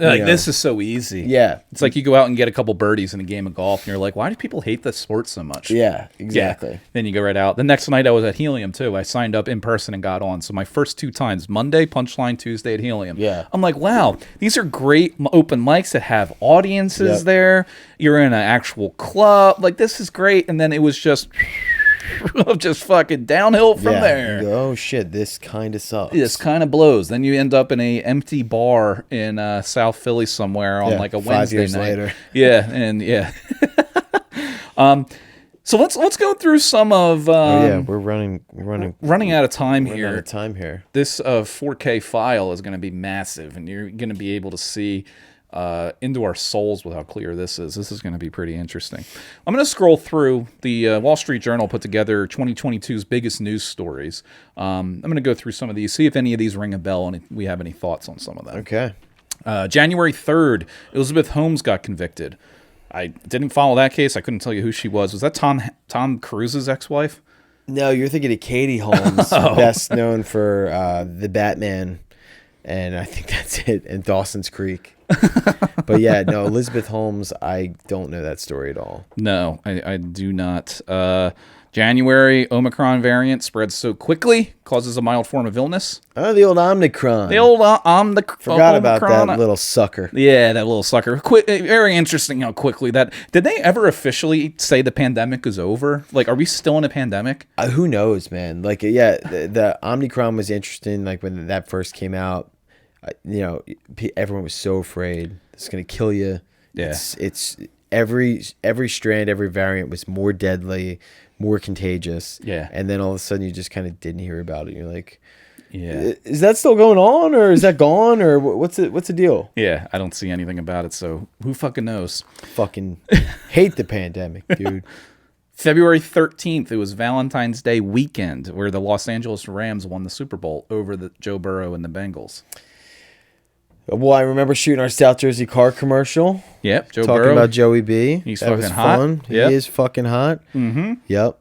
Like, this is so easy. Yeah. It's like you go out and get a couple birdies in a game of golf, and you're like, why do people hate this sport so much? Yeah, exactly. Yeah. Then you go right out. The next night I was at Helium, too. I signed up in person and got on. So my first 2 times, Monday, Punchline, Tuesday at Helium. Yeah. I'm like, wow, these are great open mics that have audiences there. You're in an actual club. Like, this is great. And then it was just fucking downhill from there. Oh shit, this kind of sucks. This kind of blows. Then you end up in a empty bar in South Philly somewhere on like a Wednesday 5 years night. later. Yeah, and yeah. So let's go through some of. We're running out of time here. Out of time here. This 4K file is going to be massive, and you're going to be able to see into our souls with how clear this is. This is going to be pretty interesting. I'm going to scroll through. The Wall Street Journal put together 2022's biggest news stories. I'm going to go through some of these, see if any of these ring a bell, and if we have any thoughts on some of them. Okay. January 3rd, Elizabeth Holmes got convicted. I didn't follow that case. I couldn't tell you who she was. Was that Tom Cruise's ex-wife? No, you're thinking of Katie Holmes, best known for the Batman, and I think that's it, and Dawson's Creek. But yeah, no, Elizabeth Holmes, I don't know that story at all. No, I do not. January, Omicron variant spreads so quickly, causes a mild form of illness. Oh, the old Omicron. The old Omicron. Forgot about that little sucker. Yeah, that little sucker. Very interesting how quickly that... Did they ever officially say the pandemic is over? Like, are we still in a pandemic? Who knows, man? Like, yeah, the Omicron was interesting, like, when that first came out. You know, everyone was so afraid it's going to kill you. Yeah. It's every strand, every variant was more deadly, more contagious. Yeah. And then all of a sudden you just kind of didn't hear about it. You're like, yeah, is that still going on, or is that gone, or what's the deal? Yeah, I don't see anything about it, so who fucking knows? Fucking hate the pandemic, dude. February 13th, it was Valentine's Day weekend where the Los Angeles Rams won the Super Bowl over the Joe Burrow and the Bengals. Well, I remember shooting our South Jersey car commercial. Yep, Joe Burrow. Talking about Joey B. He's that fucking hot. Fun. Yep. He is fucking hot. Mm-hmm. Yep.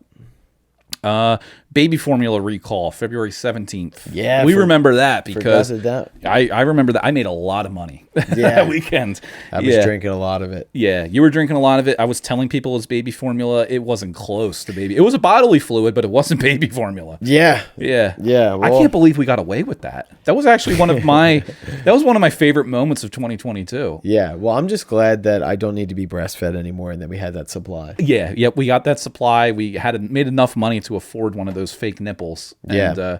Baby formula recall, February 17th. Yeah. We remember that because that. I remember that. I made a lot of money that weekend. I was drinking a lot of it. Yeah, you were drinking a lot of it. I was telling people it's baby formula. It wasn't close to baby. It was a bodily fluid, but it wasn't baby formula. Yeah. Yeah. Yeah. Well, I can't believe we got away with that. That was actually one of my favorite moments of 2022. Yeah. Well, I'm just glad that I don't need to be breastfed anymore and that we had that supply. Yeah. Yep. We got that supply. We made enough money to afford one of those fake nipples. And,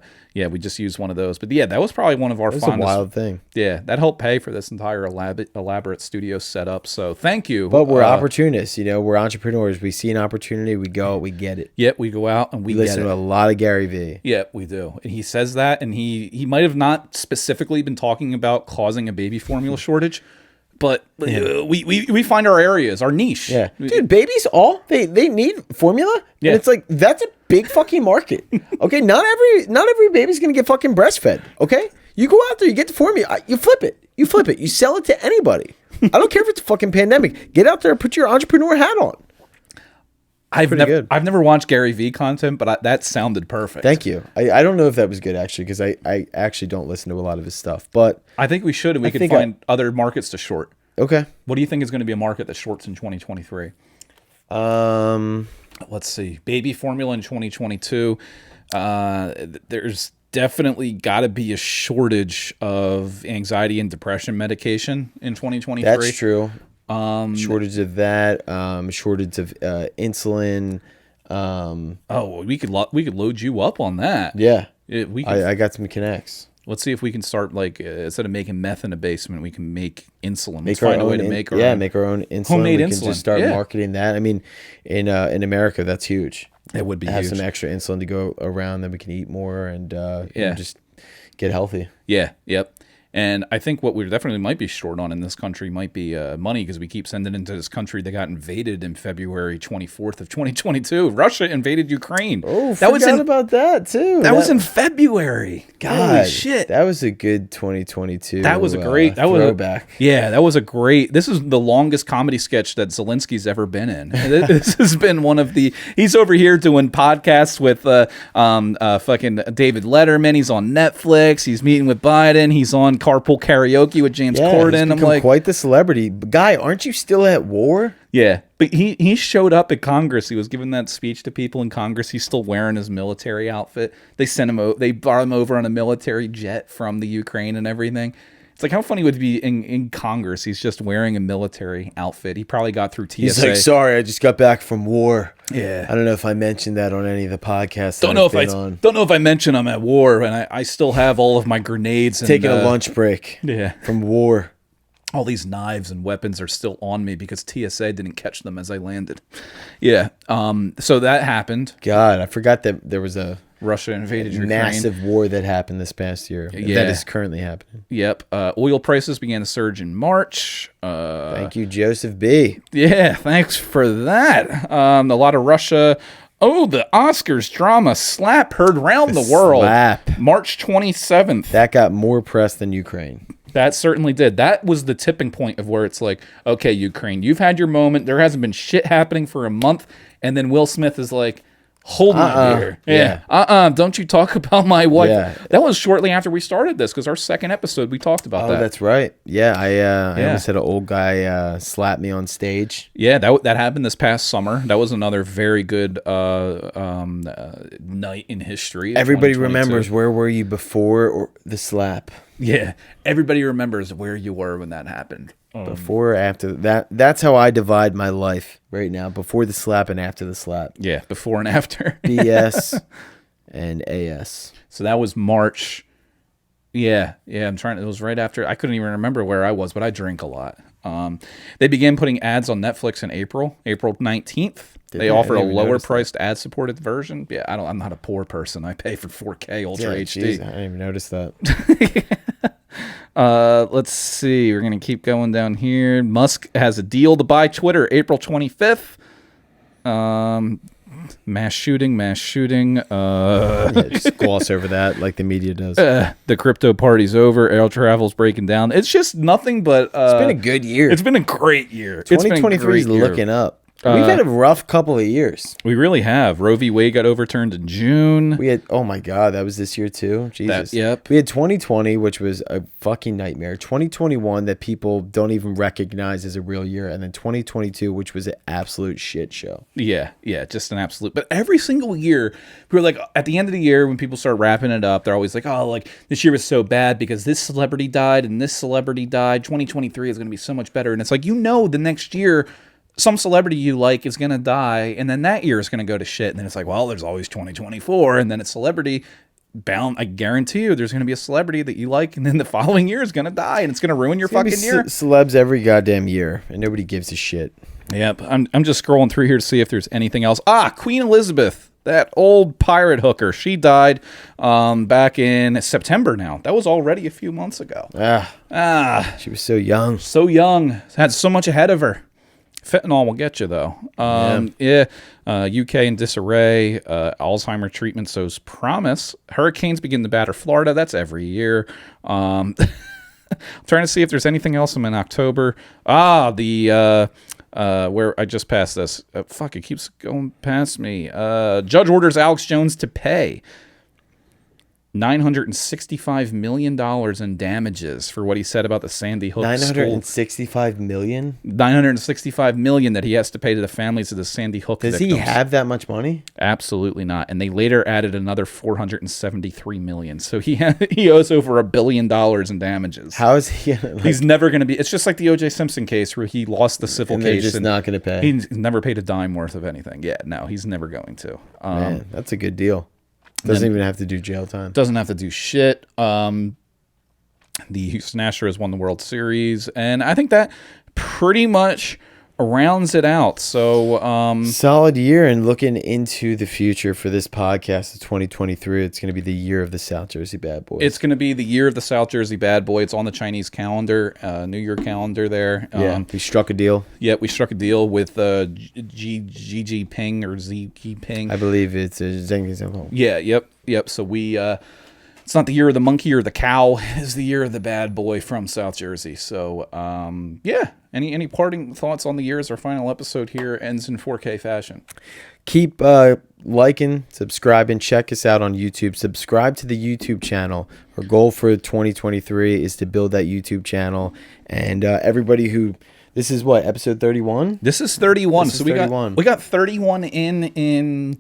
we just used one of those. But yeah, that was probably one of our fondest. It was a wild thing. Yeah, that helped pay for this entire elaborate studio setup. So thank you. But we're opportunists, we're entrepreneurs. We see an opportunity, we go, we get it. Yep, we go out and we listen to a lot of Gary Vee. Yeah, we do. And he says that, and he might have not specifically been talking about causing a baby formula shortage. But we find our areas, our niche. Yeah, dude, babies they need formula. Yeah, and it's like that's a big fucking market. Okay, not every baby's gonna get fucking breastfed. Okay, you go out there, you get the formula, you flip it, you sell it to anybody. I don't care if it's a fucking pandemic. Get out there, put your entrepreneur hat on. I've never watched Gary Vee content, but that sounded perfect. Thank you. I don't know if that was good actually, because I actually don't listen to a lot of his stuff, but I think we should, and we could find other markets to short. Okay. What do you think is going to be a market that shorts in 2023? Let's see. Baby formula in 2022. There's definitely got to be a shortage of anxiety and depression medication in 2023. That's true. Shortage of that. Shortage of insulin. We could load you up on that. Yeah. I got some connects. Let's see if we can start, like, instead of making meth in a basement, we can make insulin. Let's find a way to make our own insulin. Homemade insulin. We can just start marketing that. I mean, in America, that's huge. It would be have huge. Some extra insulin to go around, then we can eat more and just get healthy. Yeah. Yep. And I think what we definitely might be short on in this country might be money, because we keep sending into this country that got invaded in February 24th of 2022. Russia invaded Ukraine. Oh, forgot about that too. That was in February. God, holy shit. That was a good 2022. That was a great throwback. That was a great. This is the longest comedy sketch that Zelensky's ever been in. This has been one of the. He's over here doing podcasts with fucking David Letterman. He's on Netflix. He's meeting with Biden. He's on doing carpool karaoke with James Yeah, Corden. he's I'm become like, quite the celebrity. Guy, aren't you still at war? yeah. But he showed up at Congress. He was giving that speech to people in Congress. He's still wearing his military outfit. They sent him. They brought him over on a military jet from the Ukraine and everything. It's like, how funny would it be in Congress? He's just wearing a military outfit. He probably got through TSA. He's like, sorry, I just got back from war. Yeah. I don't know if I mentioned that on any of the podcasts. Don't know if I mentioned I'm at war, and I still have all of my grenades. And, taking a lunch break. Yeah. From war. All these knives and weapons are still on me because TSA didn't catch them as I landed. Yeah. So that happened. God, I forgot that there was a Russia invaded Ukraine. Massive war that happened this past year. Yeah. That is currently happening. Yep. Oil prices began to surge in March. Thank you, Joseph B. Yeah, thanks for that. A lot of Russia. Oh, the Oscars drama slap heard round the world. Slap. March 27th. That got more press than Ukraine. That certainly did. That was the tipping point of where it's like, okay, Ukraine, you've had your moment. There hasn't been shit happening for a month. And then Will Smith is like, hold my beer. Yeah. Don't you talk about my wife. Yeah. That was shortly after we started this because our second episode, we talked about that. Oh, that's right. Yeah, I almost had an old guy slap me on stage. Yeah, that happened this past summer. That was another very good night in history. Everybody remembers, where were you before the slap? Yeah, everybody remembers where you were when that happened. Before or after that. That's how I divide my life right now. Before the slap and after the slap. Yeah, before and after. BS and AS. So that was March. Yeah. It was right after. I couldn't even remember where I was, but I drink a lot. They began putting ads on Netflix in April 19th. They offered a lower priced ad supported version. Yeah, I'm not a poor person. I pay for 4K Ultra HD. Geez, I didn't even notice that. Let's see. We're going to keep going down here. Musk has a deal to buy Twitter April 25th. Mass shooting. Just gloss over that like the media does. The crypto party's over. Air travel's breaking down. It's just nothing but... it's been a good year. It's been a great year. 2023 is looking up. We've had a rough couple of years. We really have. Roe v. Wade got overturned in June. We had, oh my God, that was this year too? Jesus. Yep. We had 2020, which was a fucking nightmare. 2021 that people don't even recognize as a real year. And then 2022, which was an absolute shit show. Yeah, just an absolute. But every single year, we were like, at the end of the year, when people start wrapping it up, they're always like, oh, like this year was so bad because this celebrity died and this celebrity died. 2023 is going to be so much better. And it's like, the next year, some celebrity you like is going to die, and then that year is going to go to shit. And then it's like, well, there's always 2024, and then it's celebrity bound. I guarantee you there's going to be a celebrity that you like, and then the following year is going to die, and it's going to ruin your fucking year. Celebs every goddamn year, and nobody gives a shit. Yep. I'm just scrolling through here to see if there's anything else. Queen Elizabeth, that old pirate hooker. She died back in September now. That was already a few months ago. She was so young. So young. Had so much ahead of her. Fentanyl will get you, though. UK in disarray. Alzheimer treatment shows promise. Hurricanes begin to batter Florida. That's every year. I'm trying to see if there's anything else in October. Where I just passed this. It keeps going past me. Judge orders Alex Jones to pay $965 million in damages for what he said about the Sandy Hook $965 million? $965 million that he has to pay to the families of the Sandy Hook victims. Does he have that much money? Absolutely not. And they later added another $473 million. So he owes over $1 billion in damages. How is he? He's never going to be. It's just like the O.J. Simpson case where he lost the civil case. They're just not going to pay. He's never paid a dime worth of anything. Yeah, no, he's never going to. Man, that's a good deal. Doesn't even have to do jail time. Doesn't have to do shit. The Houston Astros won the World Series, and I think that pretty much rounds it out. So solid year, and looking into the future for this podcast of 2023, it's going to be the year of the South Jersey Bad Boys. It's going to be the year of the South Jersey Bad Boy. It's on the Chinese calendar, New Year calendar there. We struck a deal. Yeah, we struck a deal with Xi Jinping or Xi Jinping. I believe it's Zheng. Yeah, yep. So we it's not the year of the monkey or the cow. It is the year of the bad boy from South Jersey. So, yeah. Any parting thoughts on the year as our final episode here ends in 4K fashion? Keep liking, subscribing, check us out on YouTube. Subscribe to the YouTube channel. Our goal for 2023 is to build that YouTube channel. And everybody who... This is what, episode 31? This is 31. This is 31. We got 31 in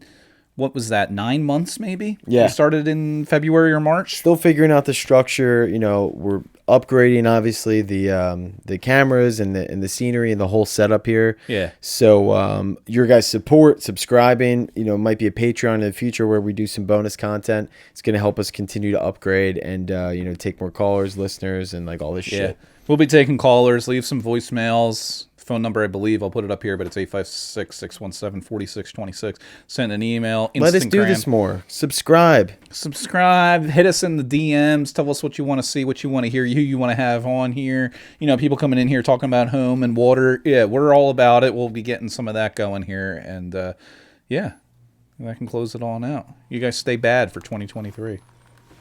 what was that, 9 months maybe? Yeah. We started in February or March. Still figuring out the structure. You know, we're upgrading obviously the cameras and the scenery and the whole setup here. Yeah. So your guys' support, subscribing, you know, might be a Patreon in the future where we do some bonus content. It's going to help us continue to upgrade and you know, take more callers, listeners, and like all this shit. We'll be taking callers. Leave some voicemails. Phone number, I believe. I'll put it up here, but it's 856-617-4626. Send an email. Let us do this more. Subscribe. Hit us in the DMs. Tell us what you want to see, what you want to hear, who you want to have on here. You know, people coming in here talking about home and water. Yeah, we're all about it. We'll be getting some of that going here. And, yeah, that can close it all out. You guys stay bad for 2023.